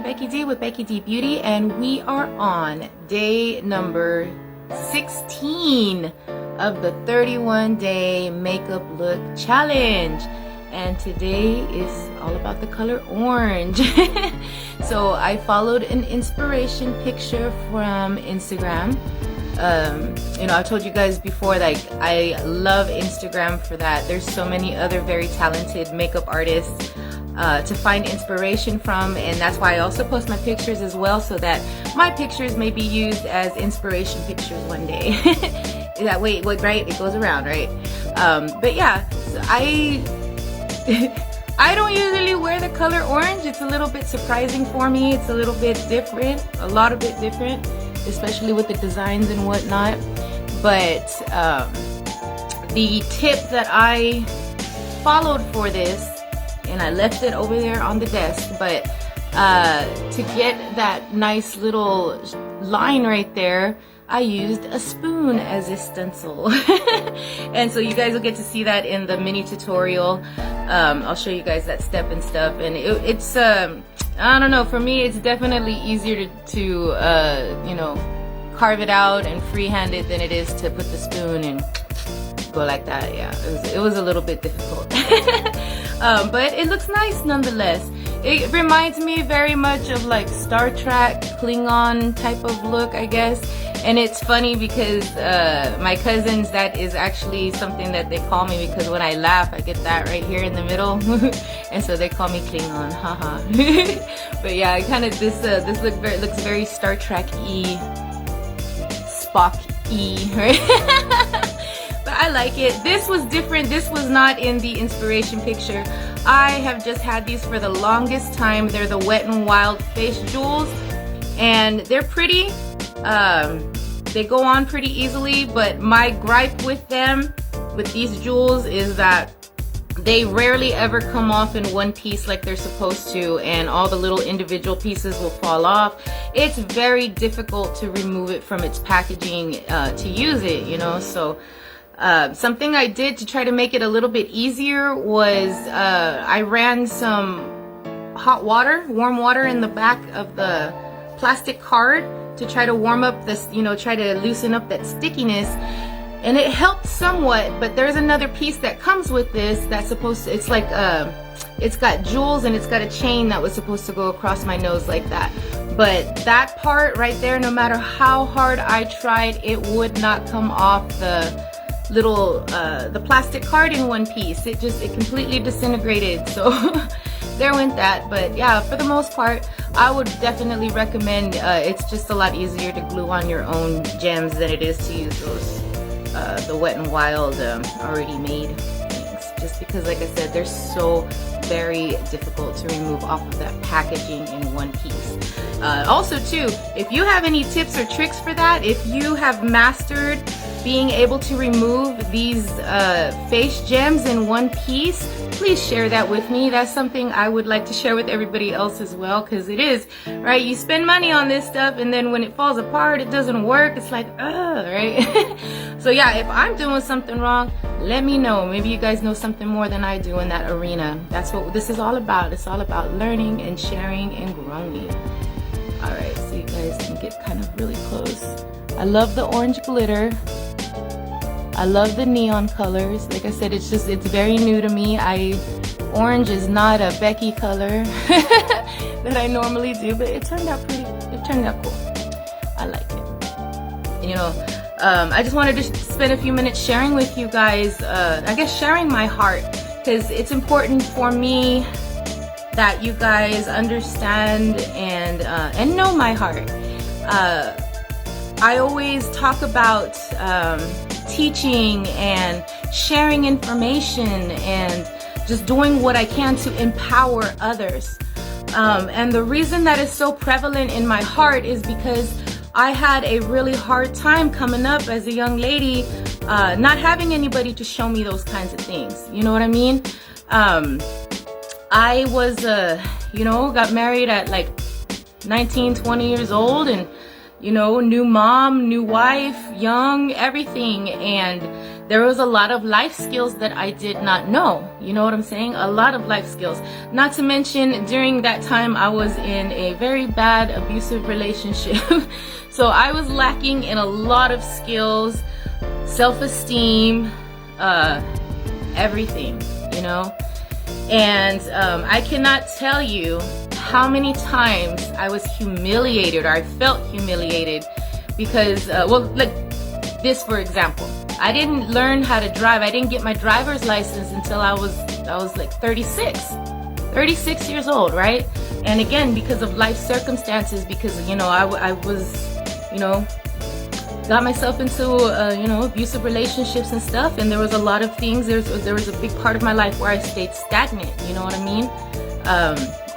Becky D with Becky D Beauty, and we are on day number 16 of the 31-day makeup look challenge. And today is all about the color orange. So I followed an inspiration picture from Instagram. You know, I told you guys before, like, I love Instagram for that. There's so many other very talented makeup artists to find inspiration from, and that's why I also post my pictures as well, so that my pictures may be used as inspiration pictures one day. That way, right? It goes around, right? But yeah, so I don't usually wear the color orange. It's a little bit surprising for me. It's a little bit different, a lot of bit different, especially with the designs and whatnot. But the tip that I followed for this, and I left it over there on the desk, but to get that nice little line right there, I used a spoon as a stencil. And so you guys will get to see that in the mini tutorial. I'll show you guys that step and stuff, and it's I don't know, for me it's definitely easier to you know, carve it out and freehand it than it is to put the spoon and go like that. Yeah, it was a little bit difficult. But it looks nice nonetheless. It reminds me very much of like Star Trek, Klingon type of look, I guess. And it's funny because my cousins, that is actually something that they call me, because when I laugh I get that right here in the middle. And so they call me Klingon, haha. But yeah, it kind of, this looks very Star Trek-y, Spock-y, right? But I like it. This was different. This was not in the inspiration picture. I have just had these for the longest time. They're the Wet n Wild face jewels, and they're pretty. They go on pretty easily, but my gripe with them, with these jewels, is that they rarely ever come off in one piece like they're supposed to, and all the little individual pieces will fall off. It's very difficult to remove it from its packaging to use it, you know. So something I did to try to make it a little bit easier was I ran some hot water, warm water, in the back of the plastic card to try to warm up this, you know, try to loosen up that stickiness, and it helped somewhat. But there's another piece that comes with this that's supposed to, it's like it's got jewels, and it's got a chain that was supposed to go across my nose like that. But that part right there, no matter how hard I tried, it would not come off the little the plastic card in one piece. It completely disintegrated. So there went that. But yeah, for the most part, I would definitely recommend, it's just a lot easier to glue on your own gems than it is to use those the Wet n Wild already made things, just because, like I said, they're so very difficult to remove off of that packaging in one piece. Also too, if you have any tips or tricks for that, if you have mastered being able to remove these face gems in one piece, please share that with me. That's something I would like to share with everybody else as well, because it is, right? You spend money on this stuff, and then when it falls apart, it doesn't work. It's like, right? So yeah, if I'm doing something wrong, let me know. Maybe you guys know something more than I do in that arena. That's what this is all about. It's all about learning and sharing and growing. Alright, so you guys can get kind of really close. I love the orange glitter. I love the neon colors. Like I said, it's very new to me. Orange is not a Becky color that I normally do, but it turned out cool. I like it. You know, I just wanted to spend a few minutes sharing with you guys, I guess sharing my heart, because it's important for me that you guys understand and know my heart. I always talk about teaching and sharing information and just doing what I can to empower others. And the reason that is so prevalent in my heart is because I had a really hard time coming up as a young lady, not having anybody to show me those kinds of things. You know what I mean? I was, you know, got married at like 19, 20 years old, and you know, new mom, new wife, young, everything. And there was a lot of life skills that I did not know. You know what I'm saying? A lot of life skills. Not to mention, during that time, I was in a very bad abusive relationship. So I was lacking in a lot of skills, self-esteem, everything, you know? And I cannot tell you how many times I was humiliated, or I felt humiliated because, well, like this, for example. I didn't learn how to drive. I didn't get my driver's license until I was like 36 years old, right? And again, because of life circumstances, because, you know, I was, you know, got myself into, you know, abusive relationships and stuff. And there was a lot of things, there was a big part of my life where I stayed stagnant, you know what I mean?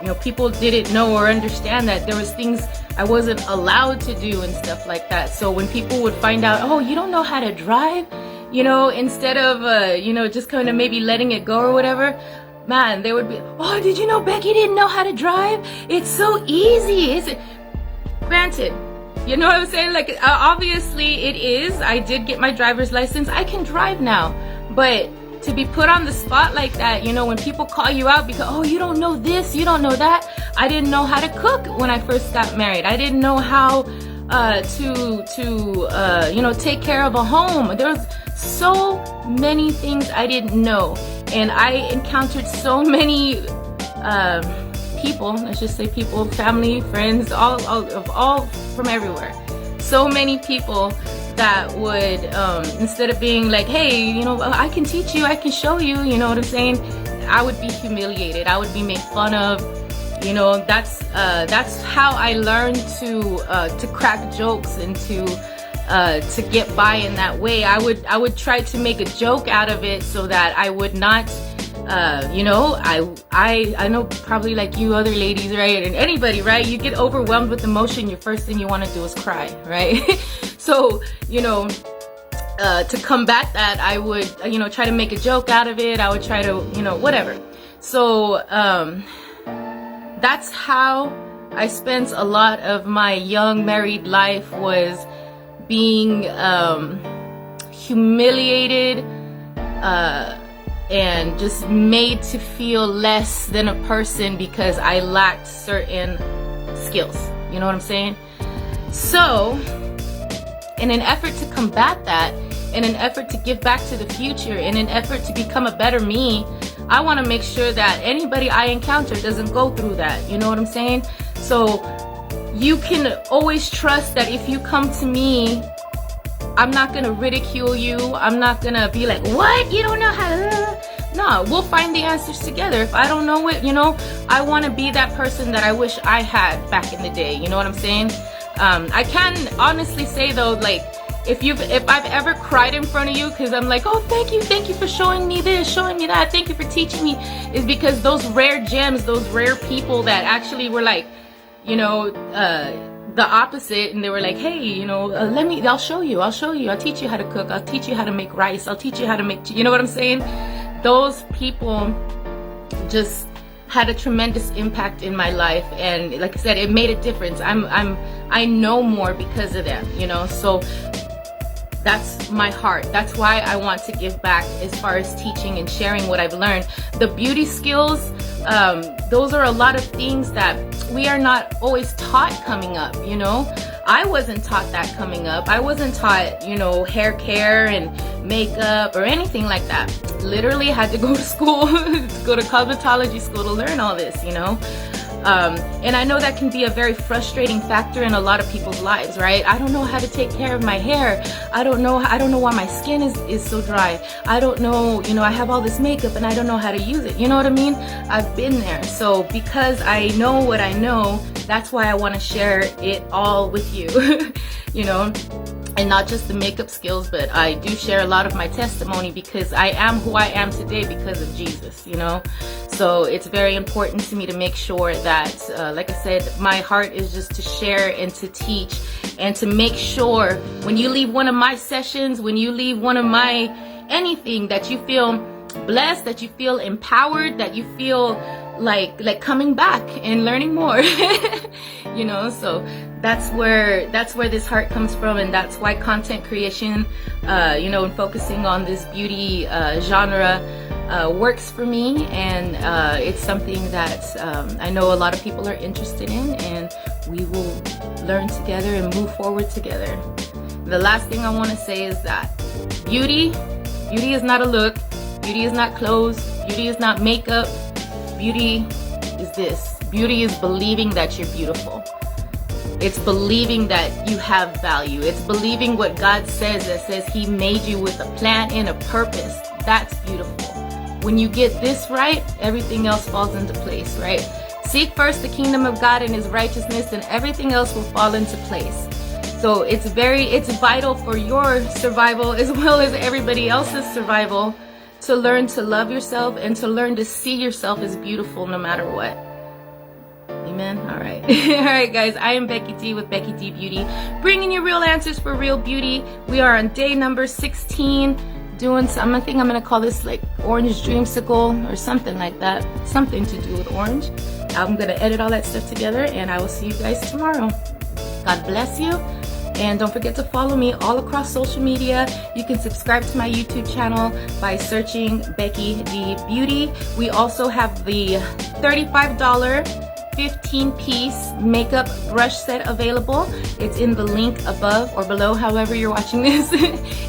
You know, people didn't know or understand that there was things I wasn't allowed to do and stuff like that. So when people would find out, oh, you don't know how to drive, you know, instead of, you know, just kind of maybe letting it go or whatever, man, they would be, oh, did you know Becky didn't know how to drive? It's so easy. Is it? Granted, you know what I'm saying? Like, obviously it is. I did get my driver's license. I can drive now. But to be put on the spot like that, you know, when people call you out because, oh, you don't know this, you don't know that. I didn't know how to cook when I first got married. I didn't know how to you know, take care of a home. There was so many things I didn't know. And I encountered so many people, let's just say people, family, friends, all from everywhere. So many people that would, instead of being like, hey, you know, I can teach you, I can show you, you know what I'm saying? I would be humiliated. I would be made fun of. You know, that's how I learned to crack jokes and to get by in that way. I would try to make a joke out of it so that I would not, you know, I know probably like you other ladies, right, and anybody, right, you get overwhelmed with emotion, your first thing you want to do is cry, right? So, you know, to combat that, I would, you know, try to make a joke out of it. I would try to, you know, whatever. So that's how I spent a lot of my young married life, was being humiliated and just made to feel less than a person because I lacked certain skills. You know what I'm saying? So in an effort to combat that, in an effort to give back to the future, in an effort to become a better me, I want to make sure that anybody I encounter doesn't go through that. You know what I'm saying? So you can always trust that if you come to me, I'm not going to ridicule you. I'm not going to be like, what? You don't know how to... No, we'll find the answers together. If I don't know it, you know, I want to be that person that I wish I had back in the day. You know what I'm saying? I can honestly say though, like, if I've ever cried in front of you because I'm like, oh, thank you for showing me this, showing me that, thank you for teaching me, is because those rare gems, those rare people that actually were like, you know, the opposite, and they were like, hey, you know, I'll show you, I'll teach you how to cook, I'll teach you how to make rice, I'll teach you how to make, you know what I'm saying? Those people just had a tremendous impact in my life, and like I said, it made a difference. I know more because of them, you know. So that's my heart. That's why I want to give back as far as teaching and sharing what I've learned. The beauty skills, those are a lot of things that we are not always taught coming up, you know. I wasn't taught that coming up. I wasn't taught, you know, hair care and makeup or anything like that. Literally had to go to school, to go to cosmetology school to learn all this, you know. And I know that can be a very frustrating factor in a lot of people's lives, right? I don't know how to take care of my hair. I don't know why my skin is so dry. I don't know, you know, I have all this makeup and I don't know how to use it. You know what I mean? I've been there. So because I know what I know, that's why I want to share it all with you, you know. And not just the makeup skills, but I do share a lot of my testimony because I am who I am today because of Jesus, you know. So it's very important to me to make sure that, like I said, my heart is just to share and to teach and to make sure when you leave one of my sessions, when you leave one of my anything, that you feel blessed, that you feel empowered, that you feel like coming back and learning more. You know, so that's where this heart comes from, and that's why content creation, you know, and focusing on this beauty genre works for me, and it's something that I know a lot of people are interested in, and we will learn together and move forward together. The last thing I want to say is that beauty is not a look, beauty is not clothes, beauty is not makeup, beauty is this. Beauty is believing that you're beautiful. It's believing that you have value. It's believing what God says, that says He made you with a plan and a purpose. That's beautiful. When you get this right, everything else falls into place, right? Seek first the kingdom of God and His righteousness, and everything else will fall into place. So it's vital for your survival as well as everybody else's survival to learn to love yourself and to learn to see yourself as beautiful no matter what. Amen. All right. All right, guys. I am Becky D with Becky D Beauty, bringing you real answers for real beauty. We are on day number 16, doing some, I think I'm going to call this like Orange Dreamsicle or something like that. Something to do with orange. I'm going to edit all that stuff together, and I will see you guys tomorrow. God bless you. And don't forget to follow me all across social media. You can subscribe to my YouTube channel by searching Becky D Beauty. We also have the $35 15-piece makeup brush set available. It's in the link above or below, however you're watching this.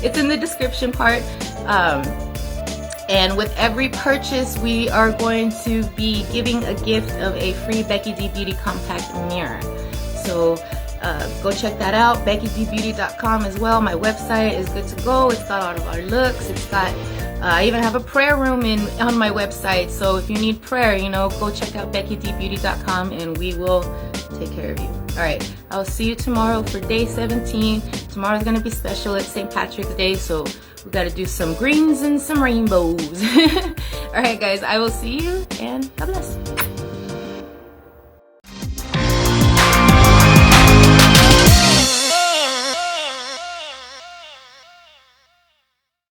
It's in the description part. And with every purchase, we are going to be giving a gift of a free Becky D Beauty compact mirror. So go check that out. BeckyDBeauty.com as well. My website is good to go. It's got all of our looks. It's got I even have a prayer room on my website. So if you need prayer, you know, go check out BeckyDBeauty.com and we will take care of you. All right. I'll see you tomorrow for day 17. Tomorrow's going to be special. It's St. Patrick's Day. So we got to do some greens and some rainbows. All right, guys. I will see you, and God bless.